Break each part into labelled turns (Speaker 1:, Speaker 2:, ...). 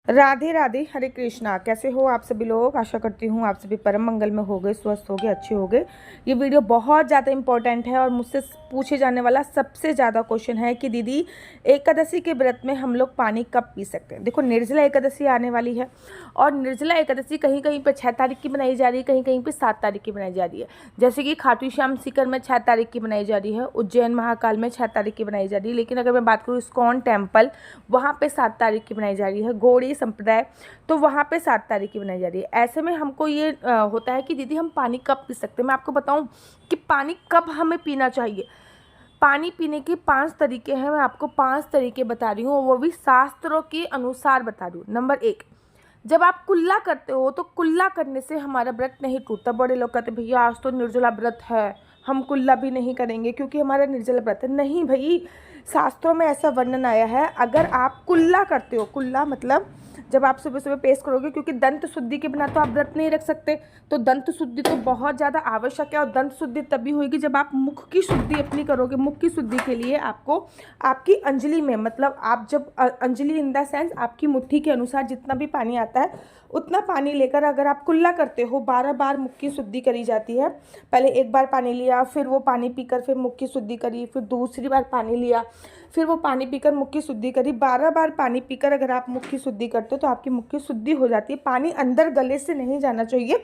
Speaker 1: राधे राधे, हरे कृष्णा। कैसे हो आप सभी लोग? आशा करती हूँ आप सभी परम मंगल में हो गए, स्वस्थ हो गए, अच्छे हो गए। ये वीडियो बहुत ज़्यादा इंपॉर्टेंट है और मुझसे पूछे जाने वाला सबसे ज़्यादा क्वेश्चन है कि दीदी एकादशी के व्रत में हम लोग पानी कब पी सकते हैं। देखो, निर्जला एकादशी आने वाली है और निर्जला एकादशी कहीं कहीं पर 6 तारीख की बनाई जा रही है, कहीं कहीं पर 7 तारीख की बनाई जा रही है। जैसे कि खाटू श्याम सीकर में 6 तारीख की बनाई जा रही है, उज्जैन महाकाल में 6 तारीख की बनाई जा रही है। लेकिन अगर मैं बात करूँ इस्कॉन टेम्पल, वहाँ पे 7 तारीख की बनाई जा रही है। गौड़ी संप्रदाय, तो वहाँ पे 7 तारीख की बनाई जा रही है। ऐसे में हमको ये होता है कि दीदी हम पानी कब पी सकते हैं। मैं आपको बताऊँ कि पानी कब हमें पीना चाहिए। पानी पीने के 5 तरीके हैं। मैं आपको 5 तरीके बता रही हूँ, वो भी शास्त्रों के अनुसार बता रही हूँ। नंबर 1, जब आप कुल्ला करते हो तो कुल्ला करने से हमारा व्रत नहीं टूटता। बड़े लोग कहते हैं भैया आज तो निर्जला व्रत है, हम कुल्ला भी नहीं करेंगे क्योंकि हमारा निर्जला व्रत है। नहीं भाई, शास्त्रों में ऐसा वर्णन आया है। अगर आप कुल्ला करते हो, कुल्ला मतलब जब आप सुबह सुबह पेश करोगे, क्योंकि दंत शुद्धि के बिना तो आप व्रत नहीं रख सकते, तो दंत शुद्धि तो बहुत ज़्यादा आवश्यक है। और दंत शुद्धि तभी होगी जब आप मुख की शुद्धि अपनी करोगे। मुख की शुद्धि के लिए आपको आपकी अंजलि में, मतलब आप जब अंजलि इन द सेंस आपकी मुट्ठी के अनुसार जितना भी पानी आता है उतना पानी लेकर अगर आप कुल्ला करते हो, 12 बार मुख की शुद्धि करी जाती है। पहले एक बार पानी लिया, फिर वो पानी पीकर फिर मुख की शुद्धि करी, फिर दूसरी बार पानी लिया, फिर वो पानी पीकर मुख की शुद्धि करी। 12 बार पानी पीकर अगर आप मुख की शुद्धि करते हो तो आपकी मुख की शुद्धि हो जाती है। पानी अंदर गले से नहीं जाना चाहिए,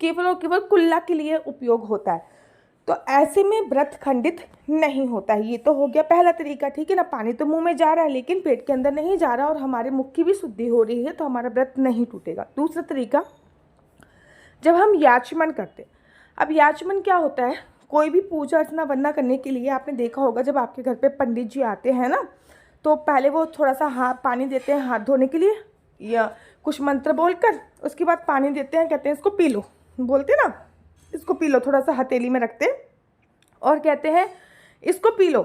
Speaker 1: केवल और केवल कुल्ला के लिए उपयोग होता है। तो ऐसे में व्रत खंडित नहीं होता है। ये तो हो गया पहला तरीका, ठीक है ना। पानी तो मुंह में जा रहा है लेकिन पेट के अंदर नहीं जा रहा और हमारे मुख की भी शुद्धि हो रही है, तो हमारा व्रत नहीं टूटेगा। दूसरा तरीका, जब हम याचमन करते। अब याचमन क्या होता है? कोई भी पूजा अर्चना वंदना करने के लिए आपने देखा होगा जब आपके घर पे पंडित जी आते हैं ना, तो पहले वो थोड़ा सा हाथ पानी देते हैं हाथ धोने के लिए, या कुछ मंत्र बोलकर उसके बाद पानी देते हैं, कहते हैं इसको पी लो, बोलते ना इसको पी लो, थोड़ा सा हथेली में रखते हैं और कहते हैं इसको पी लो,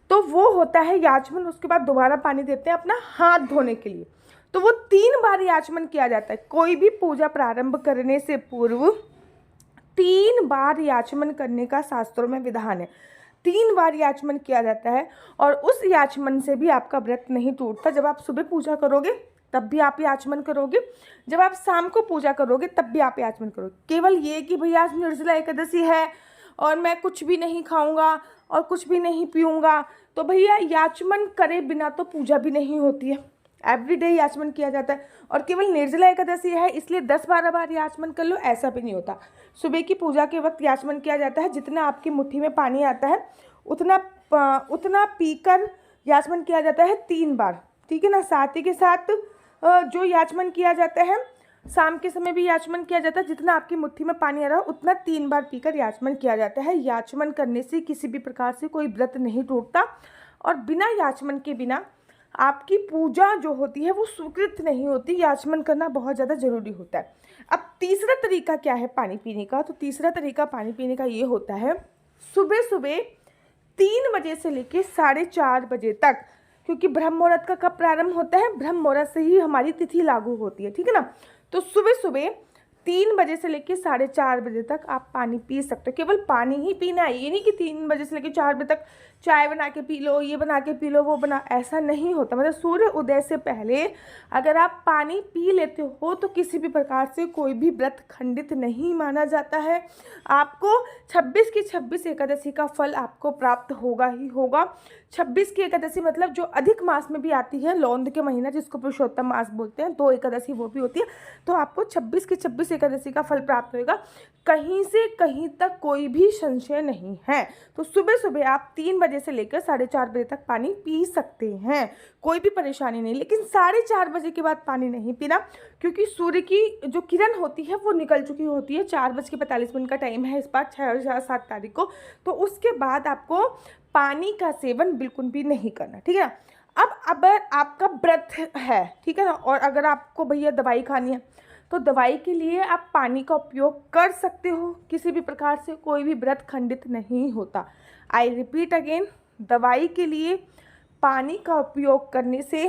Speaker 1: तो वो होता है याचमन। उसके बाद दोबारा पानी देते हैं अपना हाथ धोने के लिए। तो वो 3 बार याचमन किया जाता है। कोई भी पूजा प्रारंभ करने से पूर्व 3 बार याचमन करने का शास्त्रों में विधान है। 3 बार याचमन किया जाता है और उस याचमन से भी आपका व्रत नहीं टूटता। जब आप सुबह पूजा करोगे तब भी आप याचमन करोगे, जब आप शाम को पूजा करोगे तब भी आप याचमन करोगे। केवल ये कि भैया आज निर्जला एकादशी है और मैं कुछ भी नहीं खाऊंगा और कुछ भी नहीं पीऊँगा, तो भैया याचमन करे बिना तो पूजा भी नहीं होती है। एवरीडे याचमन किया जाता है और केवल निर्जला एकादशी है इसलिए 10-12 बार याचमन कर लो, ऐसा भी नहीं होता। सुबह की पूजा के वक्त याचमन किया जाता है। जितना आपकी मुट्ठी में पानी आता है उतना पीकर याचमन किया जाता है 3 बार, ठीक है ना। साथ ही के साथ जो याचमन किया जाता है शाम के समय भी याचमन किया जाता है। जितना आपकी मुट्ठी में पानी आ रहा है उतना 3 बार पीकर याचमन किया जाता है। याचमन करने से किसी भी प्रकार से कोई व्रत नहीं टूटता और बिना याचमन के बिना आपकी पूजा जो होती है वो स्वीकृत नहीं होती। याचमन करना बहुत ज़्यादा ज़रूरी होता है। अब तीसरा तरीका क्या है पानी पीने का? तो तीसरा तरीका पानी पीने का ये होता है, सुबह सुबह 3 बजे से लेकर 4:30 बजे तक, क्योंकि ब्रह्म मुहूर्त का कब प्रारंभ होता है? ब्रह्म मुहूर्त से ही हमारी तिथि लागू होती है, ठीक है ना। तो सुबह सुबह 3 बजे से लेकर 4:30 बजे तक आप पानी पी सकते हो। केवल पानी ही पीना है, ये नहीं कि 3 बजे से लेकर 4 बजे तक चाय बना के पी लो, ये बना के पी लो, वो बना, ऐसा नहीं होता। मतलब सूर्य उदय से पहले अगर आप पानी पी लेते हो तो किसी भी प्रकार से कोई भी व्रत खंडित नहीं माना जाता है। आपको 26 की 26 एकादशी का फल आपको प्राप्त होगा ही होगा। 26 की एकादशी मतलब जो अधिक मास में भी आती है, लौंद के महीना जिसको पुरुषोत्तम मास बोलते हैं, 2 एकादशी वो भी होती है, तो आपको 26 की 26 एकादशी का फल प्राप्त होगा। कहीं से कहीं तक कोई भी संशय नहीं है। तो सुबह सुबह आप 3 बजे से लेकर 4:30 बजे तक पानी पी सकते हैं, कोई भी परेशानी नहीं। लेकिन 4:30 बजे के बाद पानी नहीं पीना, क्योंकि सूर्य की जो किरण होती है वो निकल चुकी होती है। 4:45 का टाइम है इस बार 6 और 7 तारीख को, तो उसके बाद आपको पानी का सेवन बिल्कुल भी नहीं करना, ठीक है ना। अब अगर आपका व्रत है, ठीक है ना, और अगर आपको भैया दवाई खानी है तो दवाई के लिए आप पानी का उपयोग कर सकते हो। किसी भी प्रकार से कोई भी व्रत खंडित नहीं होता। आई रिपीट अगेन, दवाई के लिए पानी का उपयोग करने से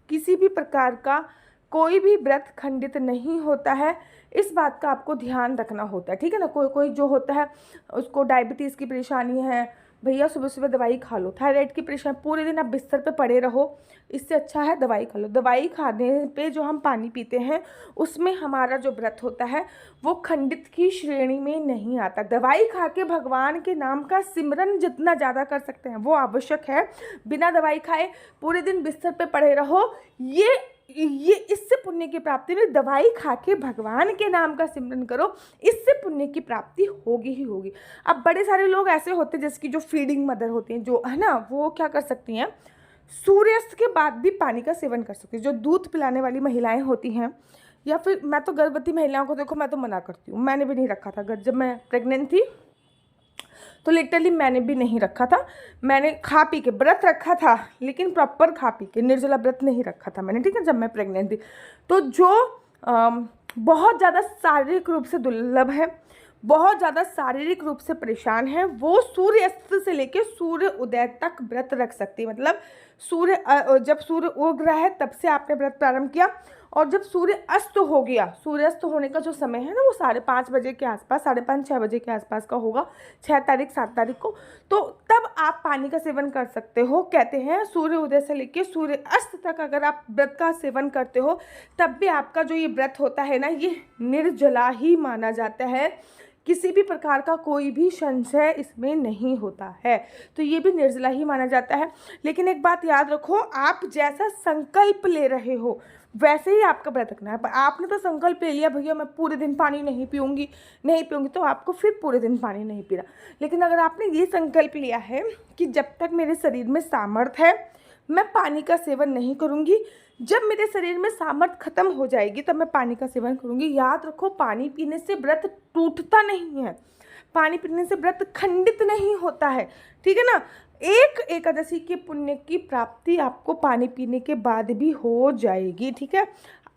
Speaker 1: किसी भी प्रकार का कोई भी व्रत खंडित नहीं होता है। इस बात का आपको ध्यान रखना होता है, ठीक है ना। कोई कोई जो होता है उसको डायबिटीज़ की परेशानी है, भैया सुबह सुबह दवाई खा लो, थायराइड की परेशानी, पूरे दिन आप बिस्तर पे पड़े रहो, इससे अच्छा है दवाई खा लो। दवाई खाने पे जो हम पानी पीते हैं उसमें हमारा जो व्रत होता है वो खंडित की श्रेणी में नहीं आता। दवाई खा के भगवान के नाम का सिमरन जितना ज़्यादा कर सकते हैं वो आवश्यक है। बिना दवाई खाए पूरे दिन बिस्तर पे पड़े रहो, ये इससे पुण्य की प्राप्ति में, दवाई खा के भगवान के नाम का सिमरन करो, इससे पुण्य की प्राप्ति होगी ही होगी। अब बड़े सारे लोग ऐसे होते हैं जैसे कि जो फीडिंग मदर होती हैं, जो है ना, वो क्या कर सकती हैं, सूर्यास्त के बाद भी पानी का सेवन कर सकती है। जो दूध पिलाने वाली महिलाएं होती हैं, या फिर मैं तो गर्भवती महिलाओं को देखो, मैं तो मना करती हूँ, मैंने भी नहीं रखा था जब मैं प्रेग्नेंट थी, तो लिटरली मैंने भी नहीं रखा था। मैंने खा पी के व्रत रखा था, लेकिन प्रॉपर खा पी के, निर्जला व्रत नहीं रखा था मैंने, ठीक है, जब मैं प्रेग्नेंट थी। तो जो बहुत ज़्यादा शारीरिक रूप से दुर्लभ है, बहुत ज़्यादा शारीरिक रूप से परेशान है, वो सूर्य अस्त से लेकर सूर्य उदय तक व्रत रख सकती है। मतलब जब सूर्य उग रहा है तब से आपने व्रत प्रारंभ किया, और जब सूर्य अस्त हो गया, सूर्य अस्त होने का जो समय है ना वो 5:30 बजे के आसपास, 5:30 6 बजे के आसपास का होगा, 6 तारीख 7 तारीख को, तो तब आप पानी का सेवन कर सकते हो। कहते हैं सूर्य उदय से लेकर सूर्य अस्त तक अगर आप व्रत का सेवन करते हो तब भी आपका जो ये व्रत होता है ना, ये निर्जला ही माना जाता है। किसी भी प्रकार का कोई भी संशय इसमें नहीं होता है, तो ये भी निर्जला ही माना जाता है। लेकिन एक बात याद रखो, आप जैसा संकल्प ले रहे हो वैसे ही आपका व्रत रखना है। आपने तो संकल्प ले लिया भैया मैं पूरे दिन पानी नहीं पीऊँगी, तो आपको फिर पूरे दिन पानी नहीं पीना। लेकिन अगर आपने ये संकल्प लिया है कि जब तक मेरे शरीर में सामर्थ्य है मैं पानी का सेवन नहीं करूँगी, जब मेरे शरीर में सामर्थ्य खत्म हो जाएगी तब मैं पानी का सेवन करूँगी। याद रखो, पानी पीने से व्रत टूटता नहीं है, पानी पीने से व्रत खंडित नहीं होता है, ठीक है ना। एक एकादशी के पुण्य की प्राप्ति आपको पानी पीने के बाद भी हो जाएगी, ठीक है।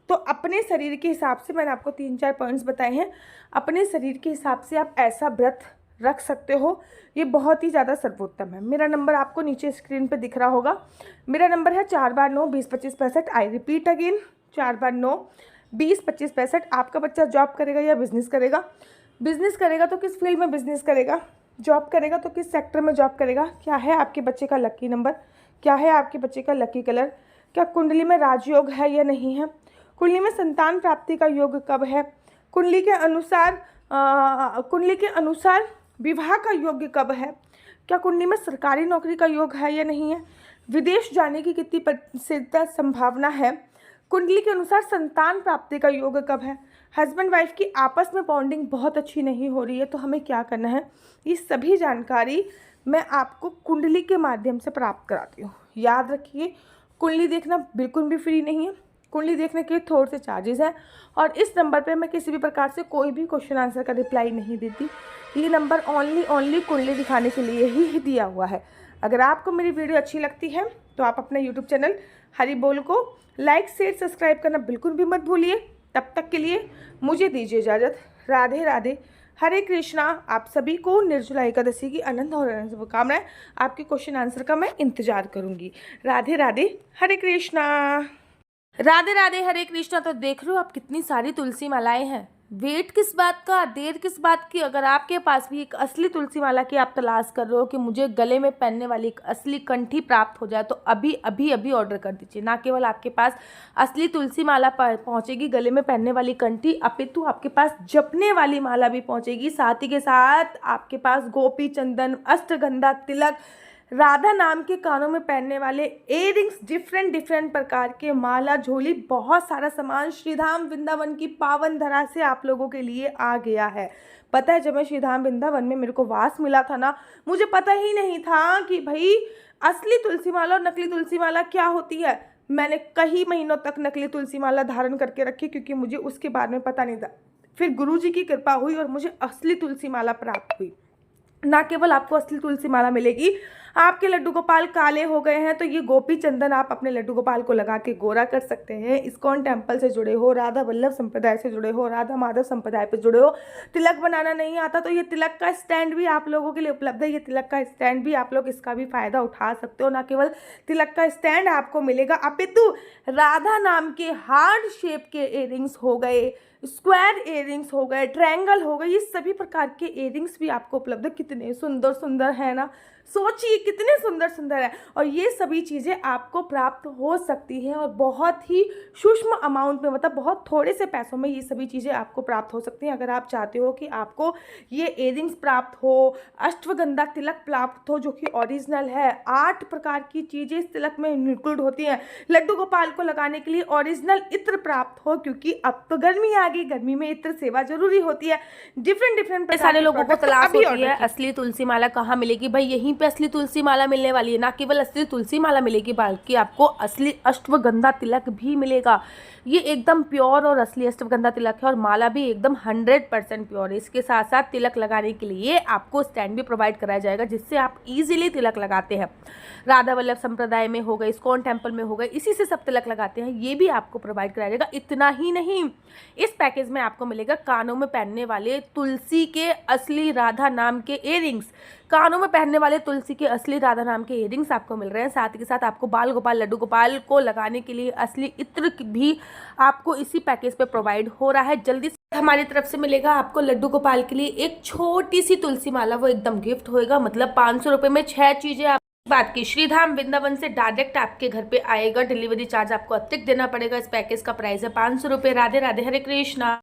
Speaker 1: तो अपने शरीर के हिसाब से मैंने आपको 3-4 पॉइंट्स बताए हैं, अपने शरीर के हिसाब से आप ऐसा व्रत रख सकते हो, ये बहुत ही ज़्यादा सर्वोत्तम है। मेरा नंबर आपको नीचे स्क्रीन पे दिख रहा होगा, मेरा नंबर है 4/9-20-25-65। I repeat again, 4/9-20-25-65। आपका बच्चा जॉब करेगा या बिजनेस करेगा? बिजनेस करेगा तो किस फील्ड में बिजनेस करेगा, जॉब करेगा तो किस सेक्टर में जॉब करेगा, क्या है आपके बच्चे का लकी नंबर, क्या है आपके बच्चे का लकी कलर, क्या कुंडली में राजयोग है या नहीं है, कुंडली में संतान प्राप्ति का योग कब है, कुंडली के अनुसार विवाह का योग कब है, क्या कुंडली में सरकारी नौकरी का योग है या नहीं है, विदेश जाने की कितनी % संभावना है, कुंडली के अनुसार संतान प्राप्ति का योग कब है, हस्बैंड वाइफ की आपस में बॉन्डिंग बहुत अच्छी नहीं हो रही है तो हमें क्या करना है, ये सभी जानकारी मैं आपको कुंडली के माध्यम से प्राप्त कराती हूँ। याद रखिए, कुंडली देखना बिल्कुल भी फ्री नहीं है, कुंडली देखने के थोड़े से चार्जेस हैं, और इस नंबर पे मैं किसी भी प्रकार से कोई भी क्वेश्चन आंसर का रिप्लाई नहीं देती। ये नंबर ओनली कुंडली दिखाने के लिए ही दिया हुआ है। अगर आपको मेरी वीडियो अच्छी लगती है तो आप अपने यूट्यूब चैनल हरि बोल को लाइक शेयर सब्सक्राइब करना बिल्कुल भी मत भूलिए। तब तक के लिए मुझे दीजिए इजाज़त। राधे राधे, हरे कृष्णा। आप सभी को निर्जला एकादशी की अनंत और अनंत शुभकामनाएं। आपके क्वेश्चन आंसर का मैं इंतजार करूंगी। राधे राधे, हरे कृष्णा। राधे राधे, हरे कृष्णा। तो देख रहे हो आप कितनी सारी तुलसी मालाएं हैं, वेट किस बात का, देर किस बात की। अगर आपके पास भी एक असली तुलसी माला की आप तलाश कर रहे हो कि मुझे गले में पहनने वाली एक असली कंठी प्राप्त हो जाए, तो अभी अभी अभी ऑर्डर कर दीजिए। ना केवल आपके पास असली तुलसी माला पहुंचेगी, गले में पहनने वाली कंठी, अपितु आपके पास जपने वाली माला भी पहुंचेगी। साथ ही के साथ आपके पास गोपी चंदन, अष्टगंधा तिलक, राधा नाम के कानों में पहनने वाले इयररिंग्स, डिफरेंट प्रकार के माला, झोली, बहुत सारा सामान श्रीधाम वृंदावन की पावन धरा से आप लोगों के लिए आ गया है। पता है, जब मैं श्रीधाम वृंदावन में मेरे को वास मिला था ना, मुझे पता ही नहीं था कि भाई असली तुलसी माला और नकली तुलसी माला क्या होती है। मैंने कई महीनों तक नकली तुलसी माला धारण करके रखी क्योंकि मुझे उसके बारे में पता नहीं था। फिर गुरुजी की कृपा हुई और मुझे असली तुलसी माला प्राप्त हुई। ना केवल आपको असली तुलसी माला मिलेगी, आपके लड्डू गोपाल काले हो गए हैं तो ये गोपी चंदन आप अपने लड्डू गोपाल को लगा के गोरा कर सकते हैं। इस्कॉन टेम्पल से जुड़े हो, राधा वल्लभ संप्रदाय से जुड़े हो, राधा माधव संप्रदाय पे जुड़े हो, तिलक बनाना नहीं आता तो ये तिलक का स्टैंड भी आप लोगों के लिए उपलब्ध है। ये तिलक का स्टैंड भी आप लोग इसका भी फायदा उठा सकते हो। ना केवल तिलक का स्टैंड आपको मिलेगा, अपितु राधा नाम के हार्ड शेप के इयररिंग्स हो गए, स्क्वायर इयरिंग्स हो गए, ट्रायंगल हो गए, ये सभी प्रकार के इयरिंग्स भी आपको उपलब्ध है। कितने सुंदर सुंदर है ना, सोचिए कितने सुंदर सुंदर है। और ये सभी चीज़ें आपको प्राप्त हो सकती हैं और बहुत ही सूक्ष्म अमाउंट में, मतलब बहुत थोड़े से पैसों में ये सभी चीज़ें आपको प्राप्त हो सकती हैं। अगर आप चाहते हो कि आपको ये इयरिंग्स प्राप्त हो, अश्वगंधा तिलक प्राप्त हो जो कि ओरिजिनल है, 8 प्रकार की चीज़ें इस तिलक में इंक्लूड होती हैं, लड्डू गोपाल को लगाने के लिए ओरिजिनल इत्र प्राप्त हो, क्योंकि अब तो गर्मी आ गई, गर्मी में इत्र सेवा जरूरी होती है। डिफरेंट
Speaker 2: सारे लोगों को तलाश होती है असली तुलसी माला कहाँ मिलेगी। भाई यहीं पे असली तुलसी माला मिलने वाली है। ना केवल असली तुलसी माला मिलेगी बल्कि आपको असली अश्वगंधा तिलक भी मिलेगा। ये एकदम प्योर और असली अश्वगंधा तिलक है और माला भी एकदम 100% प्योर है। इसके साथ साथ तिलक लगाने के लिए आपको स्टैंड भी प्रोवाइड कराया जाएगा जिससे आप इजीली तिलक लगाते हैं। राधा वल्लभ संप्रदाय में हो गए, इस्कॉन टेम्पल में हो गए, इसी से सब तिलक लगाते हैं, ये भी आपको प्रोवाइड कराया जाएगा। इतना ही नहीं, इस पैकेज में आपको मिलेगा कानों में पहनने वाले तुलसी के असली राधा नाम के इयरिंग्स। कानों में पहनने वाले तुलसी के असली राधा नाम के इयरिंग्स आपको मिल रहे हैं। साथ ही साथ आपको बाल गोपाल लड्डू गोपाल को लगाने के लिए असली इत्र भी आपको इसी पैकेज पे प्रोवाइड हो रहा है। जल्दी से हमारी तरफ से मिलेगा आपको लड्डू गोपाल के लिए एक छोटी सी तुलसी माला, वो एकदम गिफ्ट होएगा। मतलब 500 रुपये में 6 चीजें। आप बात की श्रीधाम वृंदावन से डायरेक्ट आपके घर पे आएगा। डिलीवरी चार्ज आपको अतिरिक्त देना पड़ेगा। इस पैकेज का प्राइस है 500 रुपये। राधे राधे, हरे कृष्णा।